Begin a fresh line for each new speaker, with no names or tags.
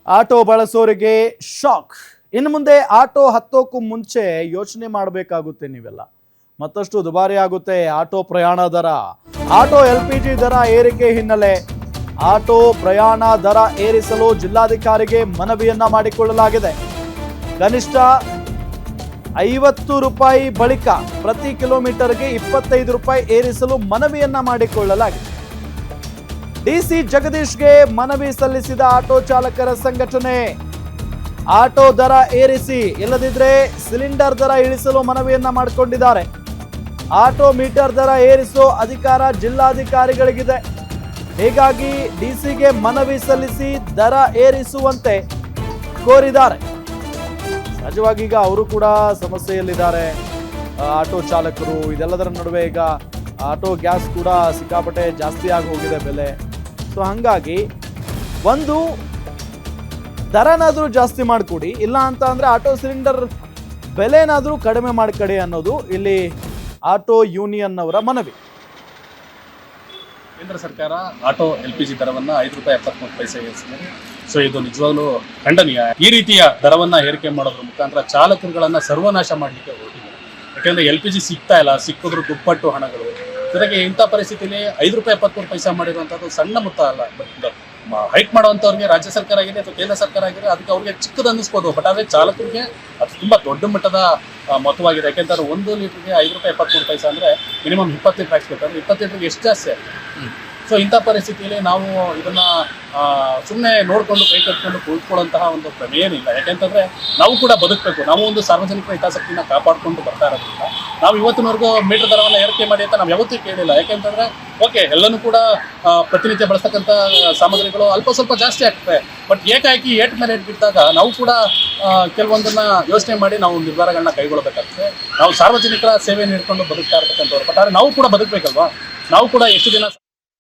Auto ಬಳಸೋರಿಗೆ shock. ಇನ್ನು ಮುಂದೆ ಆಟೋ ಹತ್ತೋಕ್ಕೂ ಮುಂಚೆ ಯೋಚನೆ ಮಾಡಬೇಕಾಗುತ್ತೆ ನೀವೆಲ್ಲ. ಮತ್ತಷ್ಟು ದುಬಾರಿ ಆಗುತ್ತೆ ಆಟೋ ಪ್ರಯಾಣ ದರ. ಆಟೋ LPG ದರ ಏರಿಕೆ ಹಿನ್ನೆಲೆ ಆಟೋ ಪ್ರಯಾಣ ದರ ಏರಿಸಲು ಜಿಲ್ಲಾಧಿಕಾರಿಗೆ ಮನವಿಯನ್ನ ಮಾಡಿಕೊಳ್ಳಲಾಗಿದೆ. ಕನಿಷ್ಠ 50 ರೂಪಾಯಿ ಬಳಿಕ ಪ್ರತಿ ಕಿಲೋಮೀಟರ್ಗೆ 25 ರೂಪಾಯಿ ಏರಿಸಲು ಮನವಿಯನ್ನ ಮಾಡಿಕೊಳ್ಳಲಾಗಿದೆ. ಡಿಸಿ ಜಗದೀಶ್ಗೆ ಮನವಿ ಸಲ್ಲಿಸಿದ ಆಟೋ ಚಾಲಕರ ಸಂಘಟನೆ ಆಟೋ ದರ ಏರಿಸಿ, ಇಲ್ಲದಿದ್ರೆ ಸಿಲಿಂಡರ್ ದರ ಇಳಿಸಲು ಮನವಿಯನ್ನ ಮಾಡಿಕೊಂಡಿದ್ದಾರೆ. ಆಟೋ ಮೀಟರ್ ದರ ಏರಿಸೋ ಅಧಿಕಾರ ಜಿಲ್ಲಾಧಿಕಾರಿಗಳಿಗಿದೆ. ಹೀಗಾಗಿ ಡಿಸಿಗೆ ಮನವಿ ಸಲ್ಲಿಸಿ ದರ ಏರಿಸುವಂತೆ ಕೋರಿದ್ದಾರೆ. ಸಹಜವಾಗಿ ಈಗ ಅವರು ಕೂಡ ಸಮಸ್ಯೆಯಲ್ಲಿದ್ದಾರೆ, ಆಟೋ ಚಾಲಕರು. ಇದೆಲ್ಲದರ ನಡುವೆ ಈಗ ಆಟೋ ಗ್ಯಾಸ್ ಕೂಡ ಸಿಕ್ಕಾಪಟ್ಟೆ ಜಾಸ್ತಿ ಆಗಿ ಹೋಗಿದೆ ಬೆಲೆ. ಸೊ ಹಾಗಾಗಿ ಒಂದು ದರನಾದರೂ ಜಾಸ್ತಿ ಮಾಡಿಕೊಡಿ, ಇಲ್ಲ ಅಂತ ಅಂದ್ರೆ ಆಟೋ ಸಿಲಿಂಡರ್ ಬೆಲೆನಾದರೂ ಕಡಿಮೆ ಮಾಡಿಕೊಡಿ ಅನ್ನೋದು ಇಲ್ಲಿ ಆಟೋ ಯೂನಿಯನ್ ಅವರ ಮನವಿ.
ಕೇಂದ್ರ ಸರ್ಕಾರ ಆಟೋ LPG ದರವನ್ನ 5 ರೂಪಾಯಿ 73 ಪೈಸೆ ಏರಿಸಿದೆ. ಸೊ ಇದು ನಿಜವಾಗ್ಲೂ ಖಂಡನೀಯ. ಈ ರೀತಿಯ ದರವನ್ನ ಏರಿಕೆ ಮಾಡೋದ್ರ ಮುಖಾಂತರ ಚಾಲಕರುಗಳನ್ನ ಸರ್ವನಾಶ ಮಾಡಲಿಕ್ಕೆ ಹೊರಟಿದೆ. ಯಾಕೆಂದ್ರೆ LPG ಸಿಗ್ತಾ ಇಲ್ಲ, ಸಿಕ್ಕಿದ್ರು ದುಪ್ಪಟ್ಟು ಹಣಗಳು. ಜೊತೆಗೆ ಇಂಥ ಪರಿಸ್ಥಿತಿಯಲ್ಲಿ 5 ರೂಪಾಯಿ 73 ಪೈಸೆ ಮಾಡಿರುವಂಥದ್ದು ಸಣ್ಣ ಮೊತ್ತ ಅಲ್ಲ. ಬಟ್ ಹೈಕ್ ಮಾಡುವಂಥವ್ರಿಗೆ ರಾಜ್ಯ ಸರ್ಕಾರ ಆಗಿದೆ ಅಥವಾ ಕೇಂದ್ರ ಸರ್ಕಾರ ಆಗಿದೆ, ಅದಕ್ಕೆ ಅವ್ರಿಗೆ ಚಿಕ್ಕದು ಅನ್ನಿಸ್ಬೋದು. ಬಟ್ ಆದರೆ ಚಾಲಕರಿಗೆ ಅದು ತುಂಬ ದೊಡ್ಡ ಮಟ್ಟದ ಮೊತ್ತವಾಗಿದೆ. ಯಾಕೆಂತಂದ್ರೆ 1 ಲೀಟ್ರಿಗೆ 5 ರೂಪಾಯಿ 73 ಪೈಸೆ ಅಂದರೆ ಮಿನಿಮಮ್ 20 ಲೀಟ್ರ್ ಹಾಕ್ಸ್ಬೇಕಾದ್ರೆ 20 ಲೀಟ್ರಿಗೆ ಎಷ್ಟು ಜಾಸ್ತಿ ಆಗುತ್ತೆ. ಸೊ ಇಂಥ ಪರಿಸ್ಥಿತಿಯಲ್ಲಿ ನಾವು ಇದನ್ನ ಸುಮ್ಮನೆ ನೋಡಿಕೊಂಡು ಕೈ ಕಟ್ಕೊಂಡು ಕೂತ್ಕೊಳ್ಳುವಂತಹ ಒಂದು ಪ್ರಮೇಯನಿಲ್ಲ. ಯಾಕೆಂತಂದ್ರೆ ನಾವು ಕೂಡ ಬದುಕಬೇಕು. ನಾವು ಒಂದು ಸಾರ್ವಜನಿಕ ಹಿತಾಸಕ್ತಿನ ಕಾಪಾಡಿಕೊಂಡು ಬರ್ತಾ ಇರೋದ್ರಿಂದ ನಾವು ಇವತ್ತಿನವರೆಗೂ ಮೀಟರ್ ದರವನ್ನು ಏರಿಕೆ ಮಾಡಿ ಅಂತ ನಾವು ಯಾವತ್ತೂ ಕೇಳಿಲ್ಲ. ಯಾಕೆಂತಂದ್ರೆ ಓಕೆ, ಎಲ್ಲನೂ ಕೂಡ ಪ್ರತಿನಿತ್ಯ ಬಳಸ್ತಕ್ಕಂಥ ಸಾಮಗ್ರಿಗಳು ಅಲ್ಪ ಸ್ವಲ್ಪ ಜಾಸ್ತಿ ಆಗ್ತದೆ. ಬಟ್ ಏಕಾಏಕಿ ಏಟ್ ಮೇಲೆ ಏಟ್ ಬಿಟ್ಟಾಗ ನಾವು ಕೂಡ ಕೆಲವೊಂದನ್ನ ಯೋಚನೆ ಮಾಡಿ ನಾವು ನಿರ್ಧಾರಗಳನ್ನ ಕೈಗೊಳ್ಳಬೇಕಾಗ್ತದೆ. ನಾವು ಸಾರ್ವಜನಿಕರ ಸೇವೆ ನೀಡ್ಕೊಂಡು ಬದುಕ್ತಾ ಇರ್ತಕ್ಕಂಥವ್ರು. ಬಟ್ ಆದರೆ ನಾವು ಕೂಡ ಬದುಕಬೇಕಲ್ವಾ? ನಾವು ಕೂಡ ಎಷ್ಟು ದಿನ